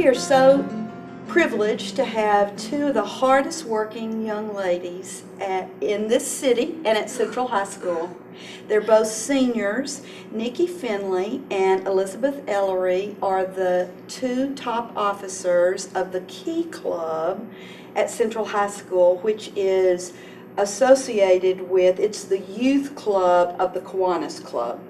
We are so privileged to have two of the hardest working young ladies in this city and at Central High School. They're both seniors. Nicki Findlay and Elizabeth Ellery are the two top officers of the Key Club at Central High School, which is associated with, it's the youth club of the Kiwanis Club.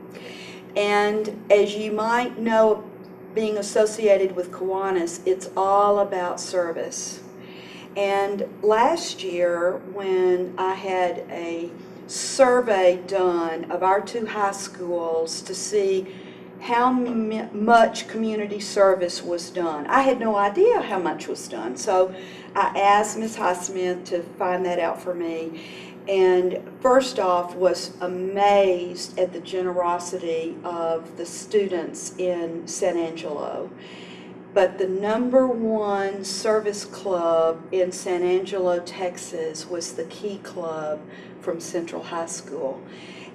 And as you might know, being associated with Kiwanis, it's all about service. And last year, when I had a survey done of our two high schools to see how much community service was done, I had no idea how much was done. So I asked Ms. Highsmith to find that out for me. And first off, was amazed at the generosity of the students in San Angelo. But the #1 service club in San Angelo, Texas was the Key Club from Central High School.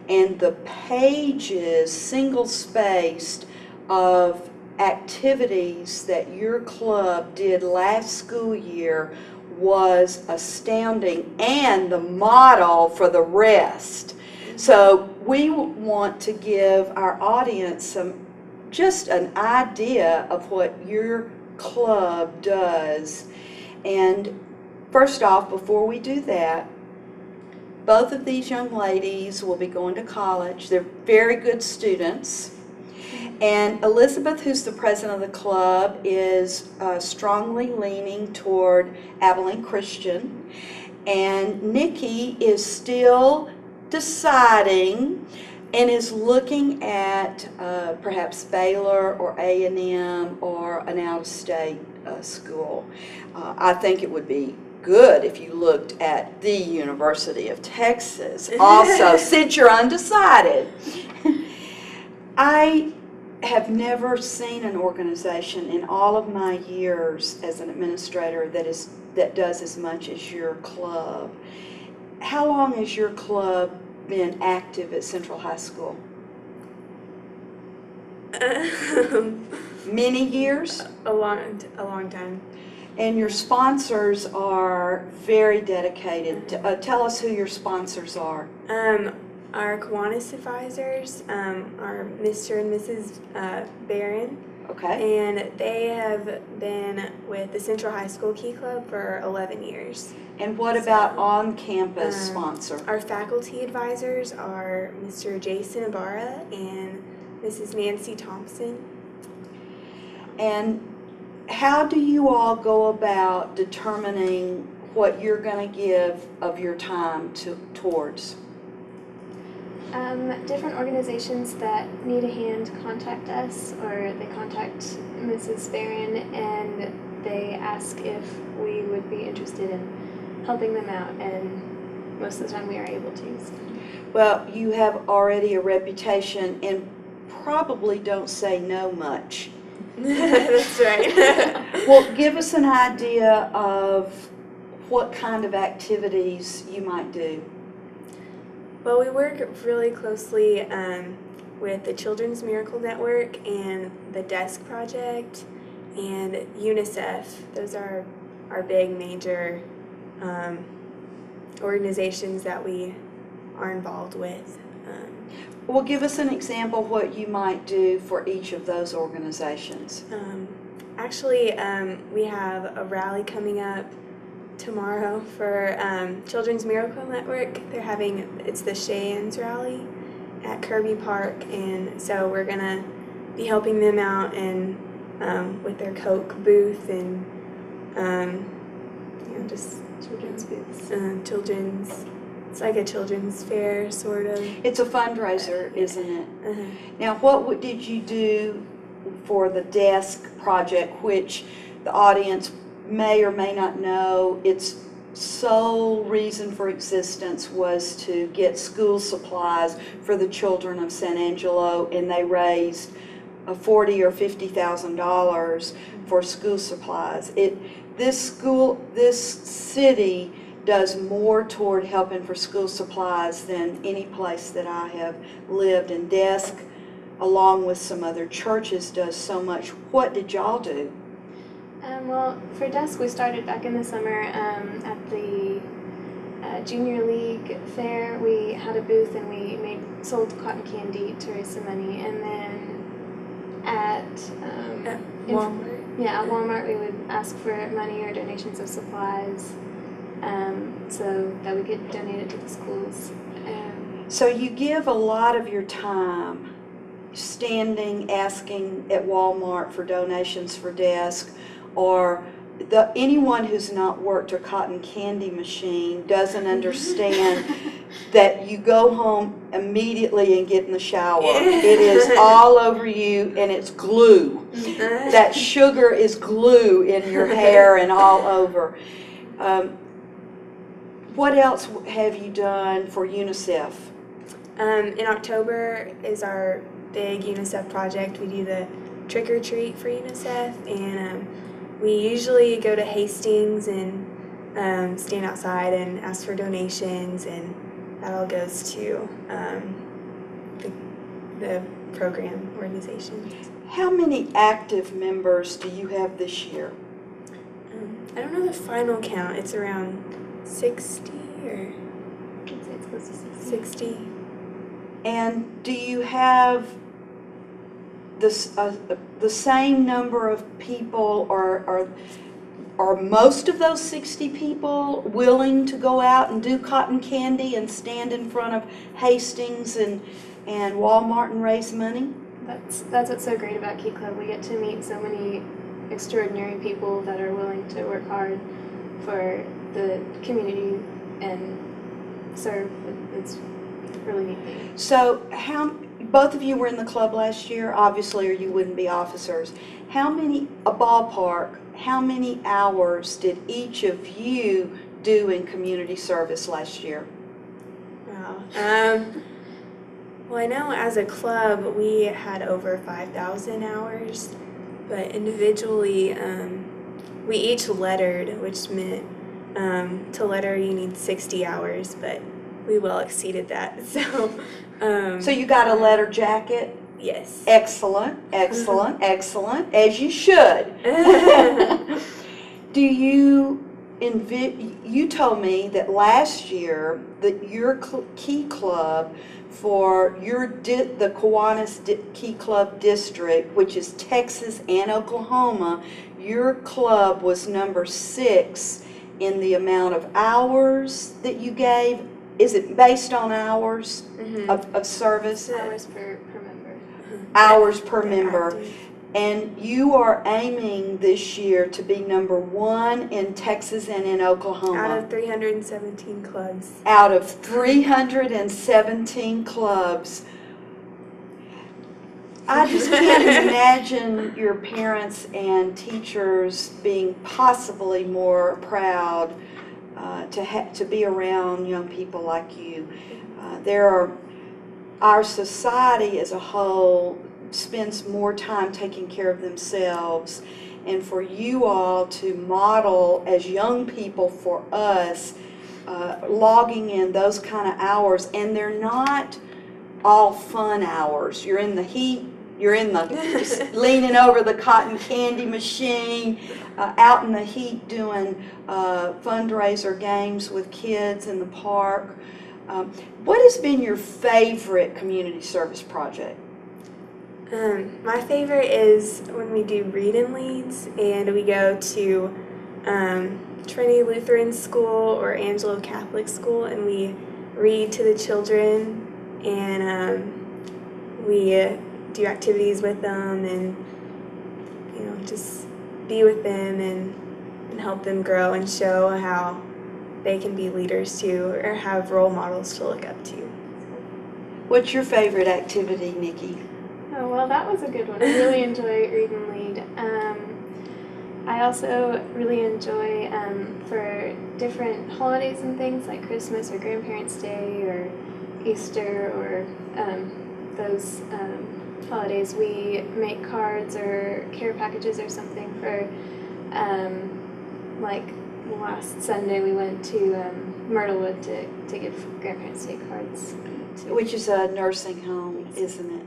And the pages, single-spaced, of activities that your club did last school year was astounding, and the model for the rest. So we want to give our audience just an idea of what your club does. And first off, before we do that, both of these young ladies will be going to college. They're very good students. And Elizabeth, who's the president of the club, is strongly leaning toward Abilene Christian. And Nicki is still deciding and is looking at perhaps Baylor or A&M or an out-of-state school. I think it would be good if you looked at the University of Texas also, since you're undecided. I have never seen an organization in all of my years as an administrator that does as much as your club. How long has your club been active at Central High School? Many years? A long time. And your sponsors are very dedicated. Tell us who your sponsors are. Our Kiwanis advisors are Mr. and Mrs. Barron. Okay. And they have been with the Central High School Key Club for 11 years. And what about on-campus sponsor? Our faculty advisors are Mr. Jason Ibarra and Mrs. Nancy Thompson. And how do you all go about determining what you're going to give of your time towards? Different organizations that need a hand contact us, or they contact Mrs. Barron and they ask if we would be interested in helping them out, and most of the time we are able to. So. Well, you have already a reputation and probably don't say no much. That's right. Well, give us an idea of what kind of activities you might do. Well, we work really closely with the Children's Miracle Network and the Desk Project and UNICEF. Those are our big major organizations that we are involved with. Well, give us an example of what you might do for each of those organizations. Actually, we have a rally coming up tomorrow for Children's Miracle Network. It's the Cheyennes rally at Kirby Park, and so we're gonna be helping them out and with their Coke booth and just Children's booths. It's like a children's fair, sort of. It's a fundraiser, isn't it? Uh-huh. Now, what did you do for the Desk Project, which the audience may or may not know? Its sole reason for existence was to get school supplies for the children of San Angelo, and they raised $40,000 or $50,000 for school supplies. This city does more toward helping for school supplies than any place that I have lived. And Desk, along with some other churches, does so much. What did y'all do? Well, for desk, we started back in the summer at the Junior League fair. We had a booth and we sold cotton candy to raise some money. And then at Walmart. At Walmart, we would ask for money or donations of supplies so that we could donate it to the schools. So you give a lot of your time standing, asking at Walmart for donations for desk, or anyone who's not worked a cotton candy machine doesn't understand that you go home immediately and get in the shower. It is all over you and it's glue. That sugar is glue in your hair and all over. What else have you done for UNICEF? In October is our big UNICEF project. We do the trick or treat for UNICEF, and we usually go to Hastings and stand outside and ask for donations, and that all goes to the program organization. How many active members do you have this year? I don't know the final count. It's around 60 or I'd say it's close to 60. And do you have the same number of people, or are most of those 60 people willing to go out and do cotton candy and stand in front of Hastings and Walmart and raise money? That's what's so great about Key Club. We get to meet so many extraordinary people that are willing to work hard for the community and serve. It's really neat thing. So both of you were in the club last year, obviously, or you wouldn't be officers. How many hours did each of you do in community service last year? Wow. Well, I know as a club we had over 5,000 hours, but individually we each lettered, which meant to letter you need 60 hours, but we well exceeded that. So you got a letter jacket? Yes. Excellent, excellent, excellent, as you should. Do you told me that last year that your Key Club for the Kiwanis Key Club district, which is Texas and Oklahoma, your club was number 6 in the amount of hours that you gave. Is it based on hours of service? Hours per member. Hours per member. And you are aiming this year to be number 1 in Texas and in Oklahoma. Out of 317 clubs. Out of 317 clubs. I just can't imagine your parents and teachers being possibly more proud to be around young people like you. Our society as a whole spends more time taking care of themselves, and for you all to model as young people for us, logging in those kind of hours, and they're not all fun hours. You're in the heat, you're in the leaning over the cotton candy machine, out in the heat doing fundraiser games with kids in the park. What has been your favorite community service project? My favorite is when we do read-in leads and we go to Trinity Lutheran School or Angelo Catholic School and we read to the children, and we do activities with them and just be with them and help them grow and show how they can be leaders too, or have role models to look up to. What's your favorite activity, Nikki? Oh, well, that was a good one. I really enjoy Read and Lead. I also really enjoy for different holidays and things like Christmas or Grandparents' Day or Easter or those holidays, we make cards or care packages or something for, like last Sunday we went to Myrtlewood to give Grandparents' Day cards. Which is a nursing home, isn't it?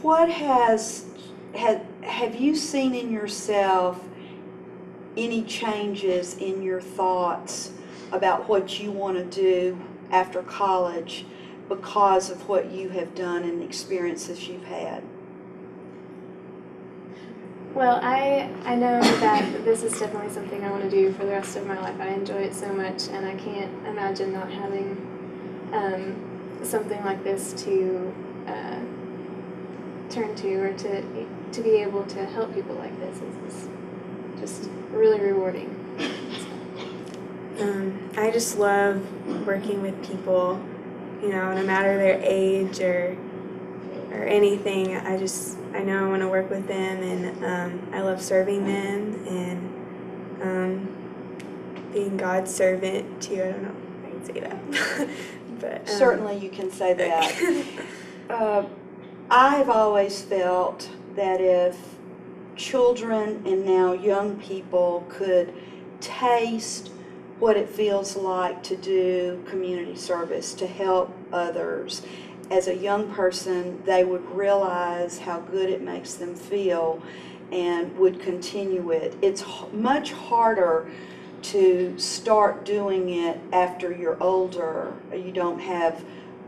What have you seen in yourself any changes in your thoughts about what you want to do after college because of what you have done and the experiences you've had? Well, I know that this is definitely something I want to do for the rest of my life. I enjoy it so much, and I can't imagine not having something like this to turn to, or to be able to help people like this is just really rewarding. I just love working with people, no matter their age or anything. I know I want to work with them, and I love serving them and being God's servant too. I don't know if I can say that. But Certainly you can say that. I've always felt that if children and now young people could taste what it feels like to do community service, to help others, as a young person, they would realize how good it makes them feel and would continue it. It's much harder to start doing it after you're older. You don't have,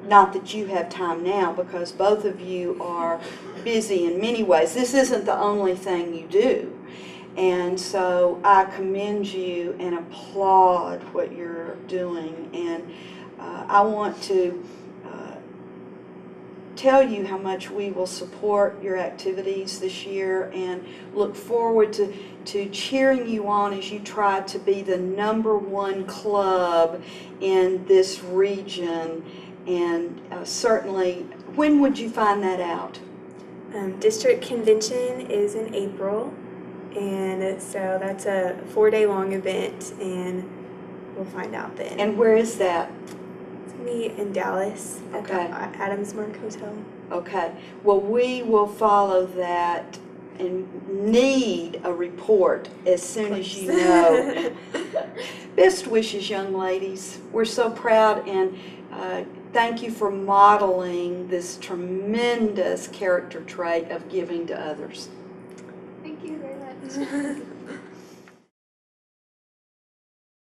not that you have time now, because both of you are busy in many ways. This isn't the only thing you do. And so I commend you and applaud what you're doing. And I want to tell you how much we will support your activities this year and look forward to cheering you on as you try to be the #1 club in this region. And certainly, when would you find that out? District convention is in April, and so that's a 4-day long event, and we'll find out then. And where is that? It's going to be in Dallas at the Okay. Adamsmark Hotel. Okay. Well, we will follow that and need a report as soon as you know. Best wishes, young ladies. We're so proud, and thank you for modeling this tremendous character trait of giving to others. Thank you very much.